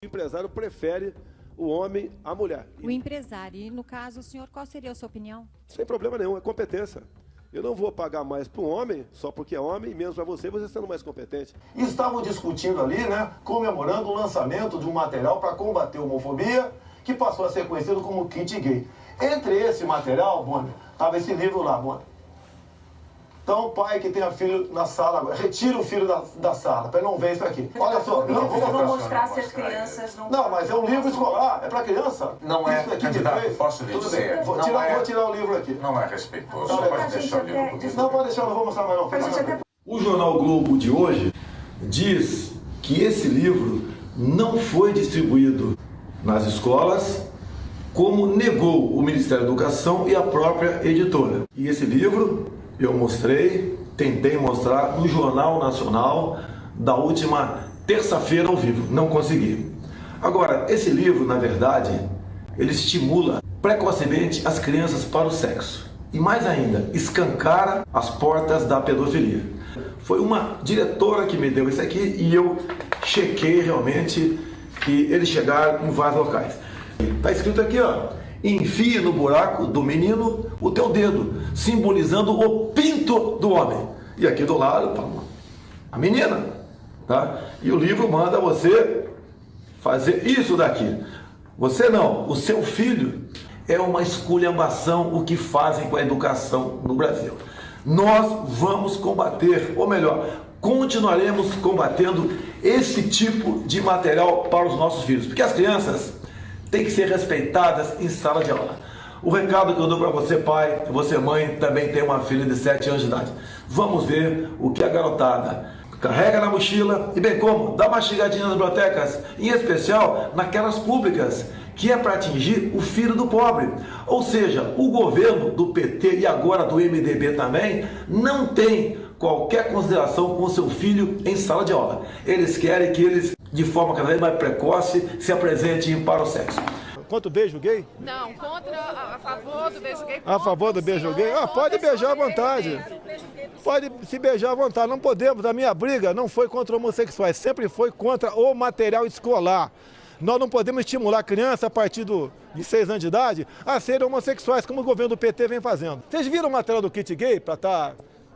O empresário prefere o homem à mulher. O empresário, e no caso, o senhor, qual seria a sua opinião? Sem problema nenhum, é competência. Eu não vou pagar mais para um homem, só porque é homem, e menos para você sendo mais competente. Estavam discutindo ali, né, comemorando o lançamento de um material para combater a homofobia, que passou a ser conhecido como kit gay. Entre esse material, Bonner, estava esse livro lá, Bonner. Então, pai que tenha filho na sala agora, retira o filho da sala, para não ver isso aqui. Olha só. Não vou mostrar se as crianças não... Não, mas é um livro escolar, é para criança. Não é, isso aqui candidato, posso lhe Tudo dizer. bem, vou tirar o livro aqui. Não é respeitoso, só pode deixar o livro comigo. Não, pode deixar, não vou mostrar mais não. O Jornal Globo de hoje diz que esse livro não foi distribuído nas escolas, como negou o Ministério da Educação e a própria editora. E esse livro eu mostrei, tentei mostrar no Jornal Nacional da última terça-feira ao vivo, não consegui. Agora, esse livro, na verdade, ele estimula precocemente as crianças para o sexo. E mais ainda, escancara as portas da pedofilia. Foi uma diretora que me deu isso aqui e eu chequei realmente que eles chegaram em vários locais. Está escrito aqui, ó. Enfie no buraco do menino o teu dedo, simbolizando o pinto do homem. E aqui do lado, a menina. Tá? E o livro manda você fazer isso daqui. Você não, o seu filho. É uma esculhambação o que fazem com a educação no Brasil. Nós vamos combater, ou melhor, continuaremos combatendo esse tipo de material para os nossos filhos. Porque as crianças têm que ser respeitadas em sala de aula. O recado que eu dou para você, pai, você, mãe, também tem uma filha de 7 anos de idade. Vamos ver o que a garotada carrega na mochila e bem como dá uma chegadinha nas bibliotecas, em especial naquelas públicas, que é para atingir o filho do pobre. Ou seja, o governo do PT e agora do MDB também não tem qualquer consideração com seu filho em sala de aula. Eles querem que eles, de forma cada vez mais precoce, se apresentem para o sexo. Contra o beijo gay? Não, a favor do beijo gay. A favor do beijo gay? Pode beijar à vontade. Pode se beijar à vontade. Não podemos, a minha briga não foi contra homossexuais, sempre foi contra o material escolar. Nós não podemos estimular a criança a partir de 6 anos de idade a serem homossexuais, como o governo do PT vem fazendo. Vocês viram o material do kit gay para estar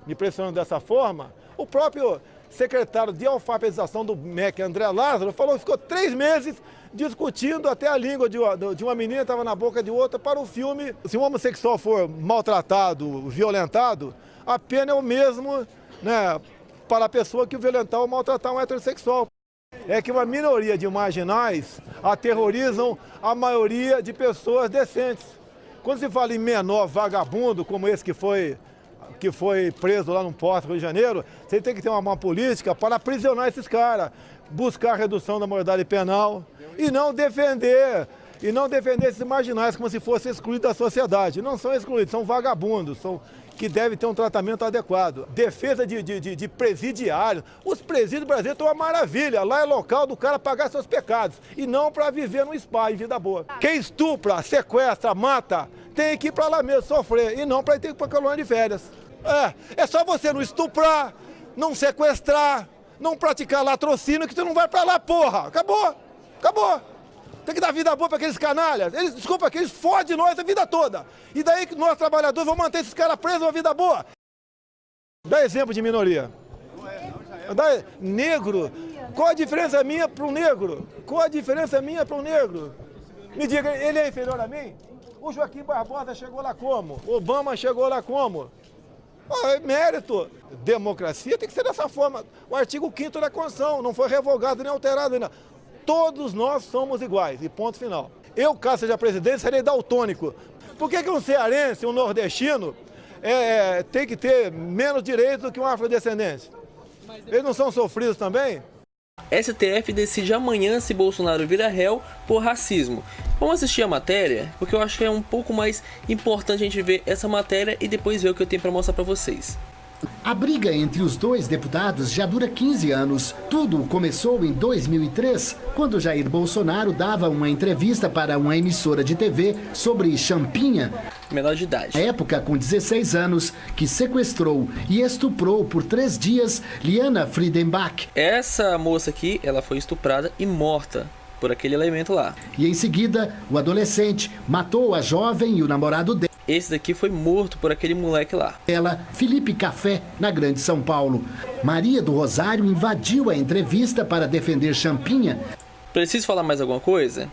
me pressionando dessa forma? O próprio secretário de alfabetização do MEC, André Lázaro, falou que ficou 3 meses discutindo até a língua de uma menina que estava na boca de outra para o filme. Se um homossexual for maltratado, violentado, a pena é o mesmo, né, para a pessoa que violentar ou maltratar um heterossexual. É que uma minoria de marginais aterrorizam a maioria de pessoas decentes. Quando se fala em menor vagabundo, como esse que foi preso lá no Porto, Rio de Janeiro, você tem que ter uma política para aprisionar esses caras, buscar a redução da moralidade penal e não defender esses marginais como se fossem excluídos da sociedade. Não são excluídos, são vagabundos, que devem ter um tratamento adequado. Defesa de presidiários. Os presídios brasileiros estão uma maravilha. Lá é local do cara pagar seus pecados e não para viver no spa em vida boa. Quem estupra, sequestra, mata, tem que ir para lá mesmo sofrer e não para ter que ir para a colônia de férias. É só você não estuprar, não sequestrar, não praticar latrocínio que você não vai pra lá, porra. Acabou. Tem que dar vida boa pra aqueles canalhas. Eles fodem nós a vida toda. E daí que nós, trabalhadores, vamos manter esses caras presos uma vida boa. Dá exemplo de minoria. Negro. Qual a diferença minha para um negro? Me diga, ele é inferior a mim? O Joaquim Barbosa chegou lá como? Obama chegou lá como? É mérito. Democracia tem que ser dessa forma. O artigo 5º da Constituição não foi revogado nem alterado ainda. Todos nós somos iguais, e ponto final. Eu, caso seja presidente, serei daltônico. Por que um cearense, um nordestino, tem que ter menos direitos do que um afrodescendente? Eles não são sofridos também? STF decide amanhã se Bolsonaro vira réu por racismo. Vamos assistir a matéria, porque eu acho que é um pouco mais importante a gente ver essa matéria e depois ver o que eu tenho para mostrar para vocês. A briga entre os dois deputados já dura 15 anos. Tudo começou em 2003, quando Jair Bolsonaro dava uma entrevista para uma emissora de TV sobre Champinha, menor de idade, na época com 16 anos, que sequestrou e estuprou por 3 dias Liana Friedenbach. Essa moça aqui, ela foi estuprada e morta por aquele elemento lá. E em seguida, o adolescente matou a jovem e o namorado dela. Esse daqui foi morto por aquele moleque lá. Felipe Café, na Grande São Paulo. Maria do Rosário invadiu a entrevista para defender Champinha. Preciso falar mais alguma coisa?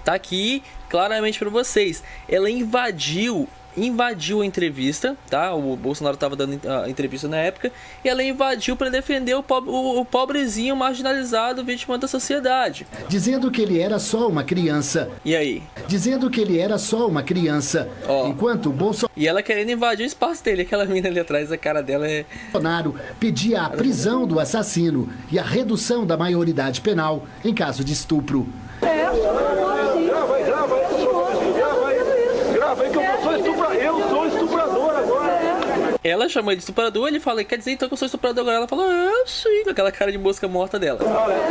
Tá aqui claramente para vocês. Ela invadiu a entrevista, tá? O Bolsonaro estava dando a entrevista na época, e ela invadiu para defender o pobrezinho marginalizado, vítima da sociedade. Dizendo que ele era só uma criança. E aí? Dizendo que ele era só uma criança. Enquanto o Bolsonaro... E ela querendo invadir o espaço dele. Aquela menina ali atrás, a cara dela é... Bolsonaro pedia a prisão do assassino e a redução da maioridade penal em caso de estupro. Eu sou estuprador agora. Ela chamou ele de estuprador, ele fala, quer dizer então que eu sou estuprador agora? Ela falou, sim, com aquela cara de mosca morta dela.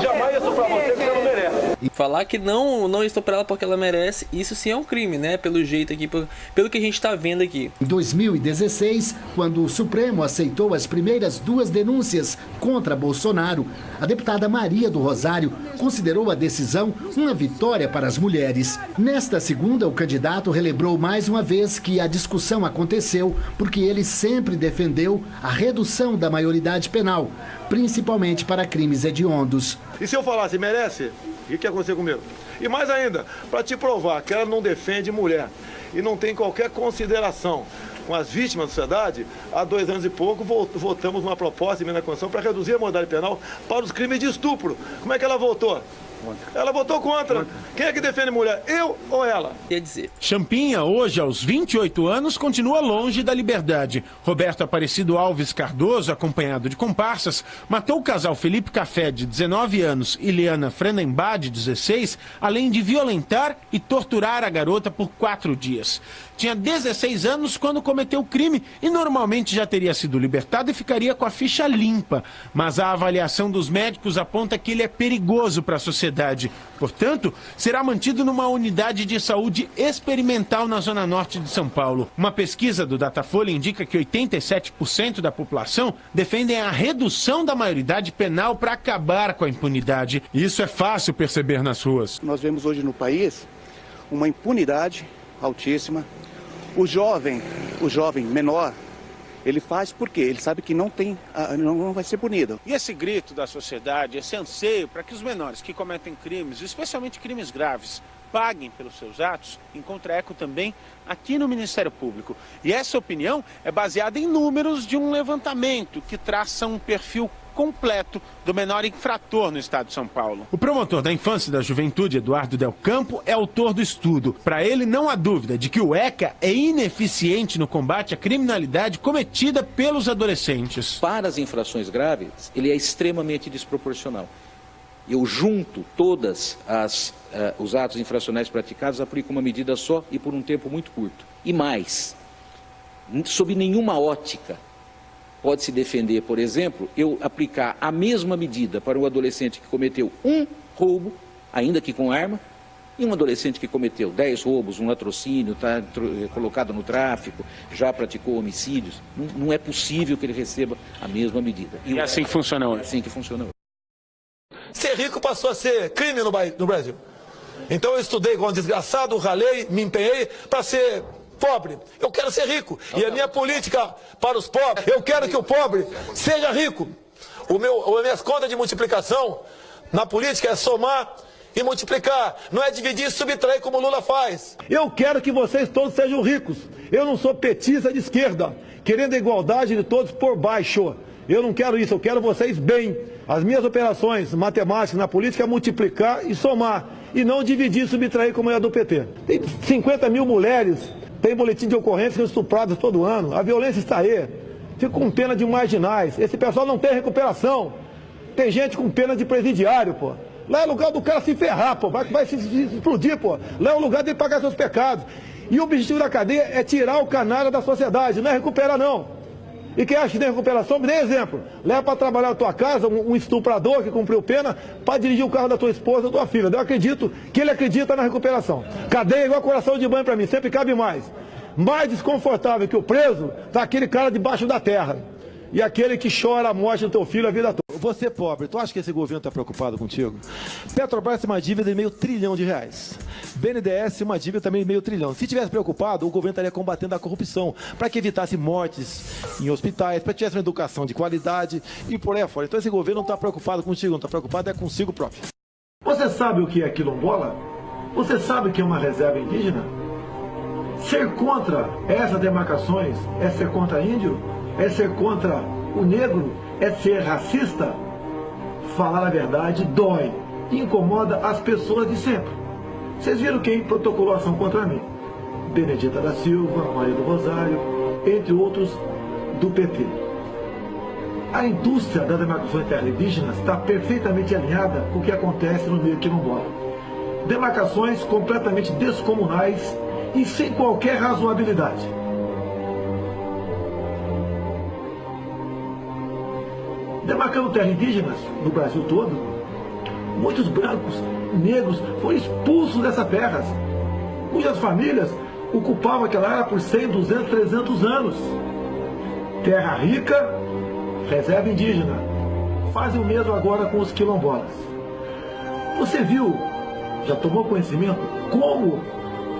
Jamais ia estuprar você porque você não merece. E falar que não estuprar ela porque ela merece, isso sim é um crime, né? Pelo jeito aqui, pelo que a gente tá vendo aqui. Em 2016, quando o Supremo aceitou as primeiras 2 denúncias contra Bolsonaro, a deputada Maria do Rosário considerou a decisão uma vitória para as mulheres. Nesta segunda, o candidato relembrou mais uma vez que a discussão aconteceu porque ele sempre defendeu a redução da maioridade penal, principalmente para crimes hediondos. E se eu falasse, merece? O que ia acontecer comigo? E mais ainda, para te provar que ela não defende mulher e não tem qualquer consideração com as vítimas da sociedade, há 2 anos e pouco votamos uma proposta de emenda à Constituição para reduzir a maioridade penal para os crimes de estupro. Como é que ela votou? Ela votou contra. Quem é que defende mulher? Eu ou ela? Quer dizer, Champinha, hoje aos 28 anos, continua longe da liberdade. Roberto Aparecido Alves Cardoso, acompanhado de comparsas, matou o casal Felipe Café, de 19 anos, e Liana Frenembá, de 16, além de violentar e torturar a garota por 4 dias. Tinha 16 anos quando cometeu o crime e normalmente já teria sido libertado e ficaria com a ficha limpa. Mas a avaliação dos médicos aponta que ele é perigoso para a sociedade. Portanto, será mantido numa unidade de saúde experimental na zona norte de São Paulo. Uma pesquisa do Datafolha indica que 87% da população defendem a redução da maioridade penal para acabar com a impunidade. Isso é fácil perceber nas ruas. Nós vemos hoje no país uma impunidade altíssima. O jovem menor, ele faz porque ele sabe que não vai ser punido. E esse grito da sociedade, esse anseio para que os menores que cometem crimes, especialmente crimes graves, paguem pelos seus atos, encontra eco também aqui no Ministério Público. E essa opinião é baseada em números de um levantamento que traça um perfil completo do menor infrator no estado de São Paulo. O promotor da Infância e da Juventude, Eduardo Del Campo, é autor do estudo. Para ele, não há dúvida de que o ECA é ineficiente no combate à criminalidade cometida pelos adolescentes. Para as infrações graves, ele é extremamente desproporcional. Eu junto todas os atos infracionais praticados, aplico uma medida só e por um tempo muito curto. E mais, sob nenhuma ótica, pode-se defender, por exemplo, eu aplicar a mesma medida para um adolescente que cometeu um roubo, ainda que com arma, e um adolescente que cometeu 10 roubos, um latrocínio, está colocado no tráfico, já praticou homicídios. Não é possível que ele receba a mesma medida. E é assim que funciona hoje? É assim que funciona hoje. Ser rico passou a ser crime no Brasil. Então eu estudei igual um desgraçado, ralei, me empenhei para ser pobre. Eu quero ser rico. E a minha política para os pobres, eu quero que o pobre seja rico. As minhas contas de multiplicação na política é somar e multiplicar. Não é dividir e subtrair como o Lula faz. Eu quero que vocês todos sejam ricos. Eu não sou petista de esquerda, querendo a igualdade de todos por baixo. Eu não quero isso, eu quero vocês bem. As minhas operações matemáticas na política é multiplicar e somar. E não dividir e subtrair como é a do PT. Tem 50 mil mulheres, tem boletim de ocorrência que são estupradas todo ano. A violência está aí. Fico com pena de marginais. Esse pessoal não tem recuperação. Tem gente com pena de presidiário, pô. Lá é lugar do cara se ferrar, pô. Vai se explodir, pô. Lá é o lugar dele pagar seus pecados. E o objetivo da cadeia é tirar o canalha da sociedade, não é recuperar, não. E quem acha que tem recuperação, me dê exemplo. Leva para trabalhar na tua casa um estuprador que cumpriu pena para dirigir o carro da tua esposa ou tua filha. Eu acredito que ele acredita na recuperação. Cadeia é igual coração de banho para mim, sempre cabe mais. Mais desconfortável que o preso está aquele cara debaixo da terra. E aquele que chora a morte do teu filho a vida toda. você pobre, tu acha que esse governo está preocupado contigo? Petrobras tem uma dívida de R$500 trilhão. BNDES uma dívida também de R$500 trilhão. Se tivesse preocupado, o governo estaria combatendo a corrupção, para que evitasse mortes em hospitais, para que tivesse uma educação de qualidade e por aí afora. Então esse governo não está preocupado contigo, não está preocupado é consigo próprio. Você sabe o que é quilombola? Você sabe o que é uma reserva indígena? Ser contra essas demarcações é ser contra índio? É ser contra o negro? É ser racista? Falar a verdade dói, incomoda as pessoas de sempre. Vocês viram quem protocolou ação contra mim? Benedita da Silva, Maria do Rosário, entre outros do PT. A indústria da demarcação de terras indígenas está perfeitamente alinhada com o que acontece no meio quilombola. Demarcações completamente descomunais e sem qualquer razoabilidade. Demarcando terras indígenas no Brasil todo, muitos brancos, negros foram expulsos dessas terras, cujas famílias ocupavam aquela área por 100, 200, 300 anos. Terra rica, reserva indígena. Fazem o mesmo agora com os quilombolas. Você viu, já tomou conhecimento, como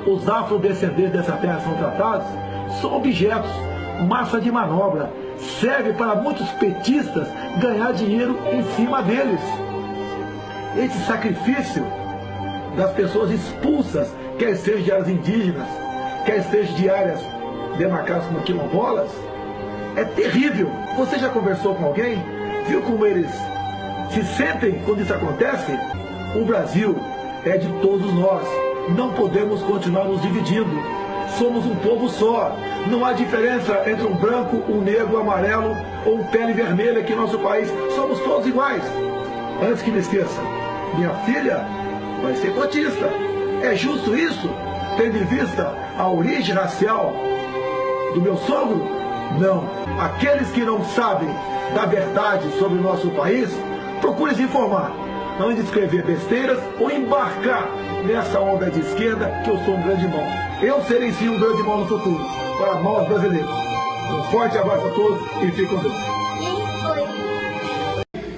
os afrodescendentes dessa terra são tratados? São objetos, massa de manobra. Serve para muitos petistas ganhar dinheiro em cima deles. Esse sacrifício das pessoas expulsas, quer seja de áreas indígenas, quer seja de áreas demarcadas como quilombolas, é terrível. Você já conversou com alguém? Viu como eles se sentem quando isso acontece? O Brasil é de todos nós. Não podemos continuar nos dividindo. Somos um povo só. Não há diferença entre um branco, um negro, um amarelo ou um pele vermelha aqui no nosso país. Somos todos iguais. Antes que me esqueça, minha filha vai ser cotista. É justo isso? Tendo em vista a origem racial do meu sogro? Não. Aqueles que não sabem da verdade sobre o nosso país, procurem se informar. Não de escrever besteiras ou embarcar nessa onda de esquerda que eu sou um grande irmão. Eu serei sim um grande irmão no futuro, para nós brasileiros. Um forte abraço a todos e fiquem com Deus.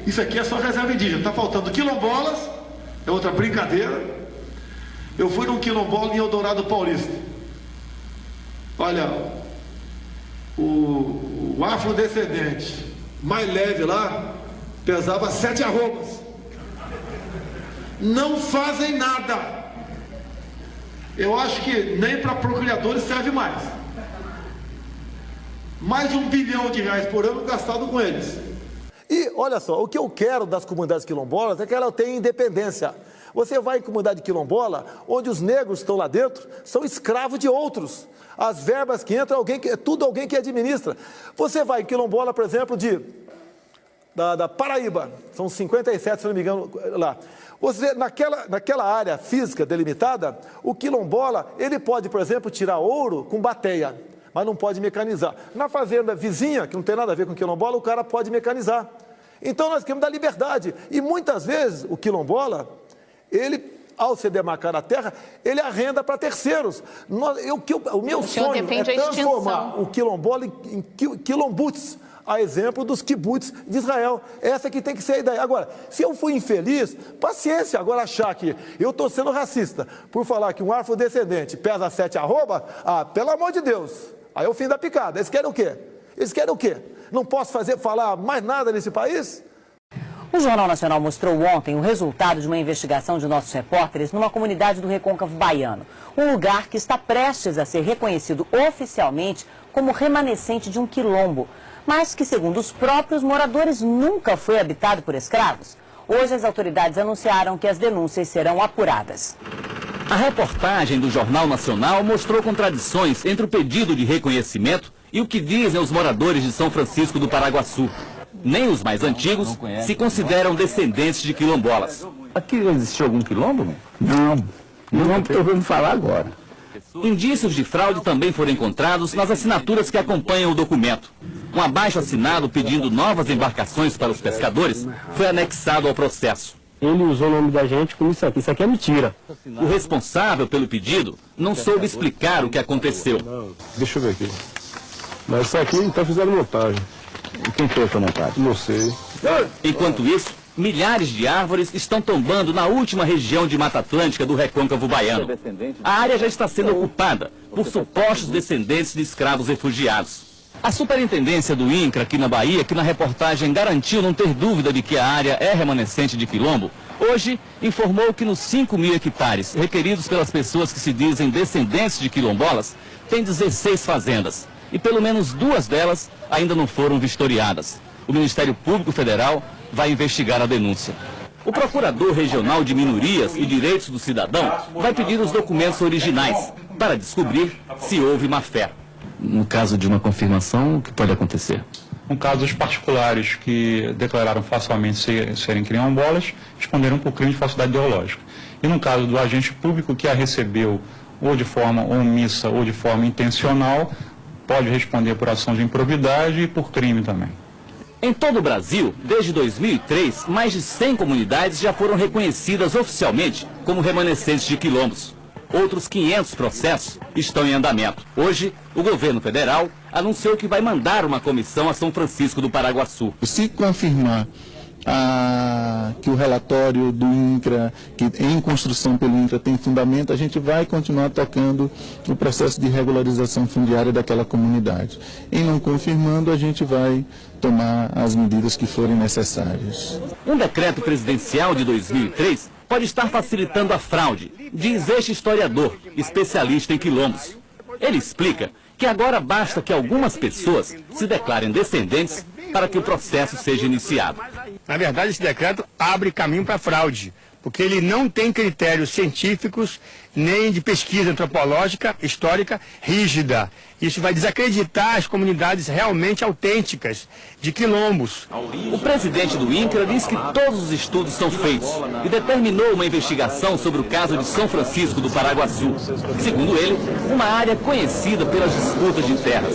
Isso aqui é só reserva indígena. Está faltando quilombolas, é outra brincadeira. Eu fui num quilombola em Eldorado Paulista. Olha, o afrodescendente mais leve lá pesava 7 arrobas. Não fazem nada. Eu acho que nem para procriadores serve mais. Mais de R$1 bilhão por ano gastado com eles. E olha só, o que eu quero das comunidades quilombolas é que ela tenha independência. Você vai em comunidade quilombola, onde os negros estão lá dentro, são escravos de outros. As verbas que entram, tudo alguém que administra. Você vai em quilombola, por exemplo, da Paraíba, são 57, se não me engano, lá. Você, naquela área física delimitada, o quilombola, ele pode, por exemplo, tirar ouro com bateia, mas não pode mecanizar. Na fazenda vizinha, que não tem nada a ver com quilombola, o cara pode mecanizar. Então nós queremos dar liberdade. E muitas vezes o quilombola, ele, ao se demarcar a terra, ele arrenda para terceiros. O meu sonho é transformar o quilombola em quilombuts, a exemplo dos kibbutz de Israel. Essa que tem que ser a ideia. Agora, se eu fui infeliz, paciência. Agora achar que eu estou sendo racista por falar que um afrodescendente pesa 7 arroba, pelo amor de Deus. Aí é o fim da picada. Eles querem o quê? Eles querem o quê? Não posso falar mais nada nesse país? O Jornal Nacional mostrou ontem o resultado de uma investigação de nossos repórteres numa comunidade do Recôncavo Baiano. Um lugar que está prestes a ser reconhecido oficialmente como remanescente de um quilombo, mas que, segundo os próprios moradores, nunca foi habitado por escravos. Hoje, as autoridades anunciaram que as denúncias serão apuradas. A reportagem do Jornal Nacional mostrou contradições entre o pedido de reconhecimento e o que dizem os moradores de São Francisco do Paraguaçu. Nem os mais antigos se consideram descendentes de quilombolas. Aqui existiu algum quilombo? Não estou ouvindo falar agora. Indícios de fraude também foram encontrados nas assinaturas que acompanham o documento. Um abaixo-assinado pedindo novas embarcações para os pescadores foi anexado ao processo. Ele usou o nome da gente com isso aqui é mentira. O responsável pelo pedido não soube explicar o que aconteceu. Deixa eu ver aqui. Mas isso aqui então fizeram montagem. E quem fez essa montagem? Não sei. Enquanto isso, milhares de árvores estão tombando na última região de Mata Atlântica do Recôncavo Baiano. A área já está sendo ocupada por supostos descendentes de escravos refugiados. A superintendência do INCRA aqui na Bahia, que na reportagem garantiu não ter dúvida de que a área é remanescente de quilombo, hoje informou que nos 5.000 hectares requeridos pelas pessoas que se dizem descendentes de quilombolas, tem 16 fazendas e pelo menos 2 delas ainda não foram vistoriadas. O Ministério Público Federal vai investigar a denúncia. O Procurador Regional de Minorias e Direitos do Cidadão vai pedir os documentos originais para descobrir se houve má-fé. No caso de uma confirmação, o que pode acontecer? No caso dos particulares que declararam falsamente serem quilombolas, responderam por crime de falsidade ideológica. E no caso do agente público que a recebeu ou de forma omissa ou de forma intencional, pode responder por ação de improbidade e por crime também. Em todo o Brasil, desde 2003, mais de 100 comunidades já foram reconhecidas oficialmente como remanescentes de quilombos. Outros 500 processos estão em andamento. Hoje, o governo federal anunciou que vai mandar uma comissão a São Francisco do Paraguaçu. Se confirmar que o relatório do INCRA, que em construção pelo INCRA tem fundamento, a gente vai continuar tocando o processo de regularização fundiária daquela comunidade. Em não confirmando, a gente vai tomar as medidas que forem necessárias. Um decreto presidencial de 2003 pode estar facilitando a fraude, diz este historiador, especialista em quilombos. Ele explica que agora basta que algumas pessoas se declarem descendentes para que o processo seja iniciado. Na verdade, esse decreto abre caminho para fraude, porque ele não tem critérios científicos nem de pesquisa antropológica, histórica, rígida. Isso vai desacreditar as comunidades realmente autênticas de quilombos. O presidente do INCRA diz que todos os estudos são feitos e determinou uma investigação sobre o caso de São Francisco do Paraguaçu. Segundo ele, uma área conhecida pelas disputas de terras.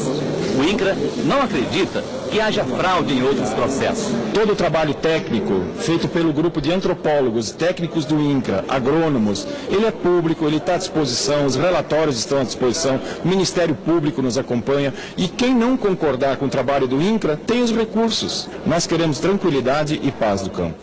O INCRA não acredita que haja fraude em outros processos. Todo o trabalho técnico feito pelo grupo de antropólogos, técnicos do INCRA, agrônomos, ele é público, ele está à disposição, os relatórios estão à disposição, o Ministério Público nos acompanha e quem não concordar com o trabalho do INCRA tem os recursos. Nós queremos tranquilidade e paz do campo.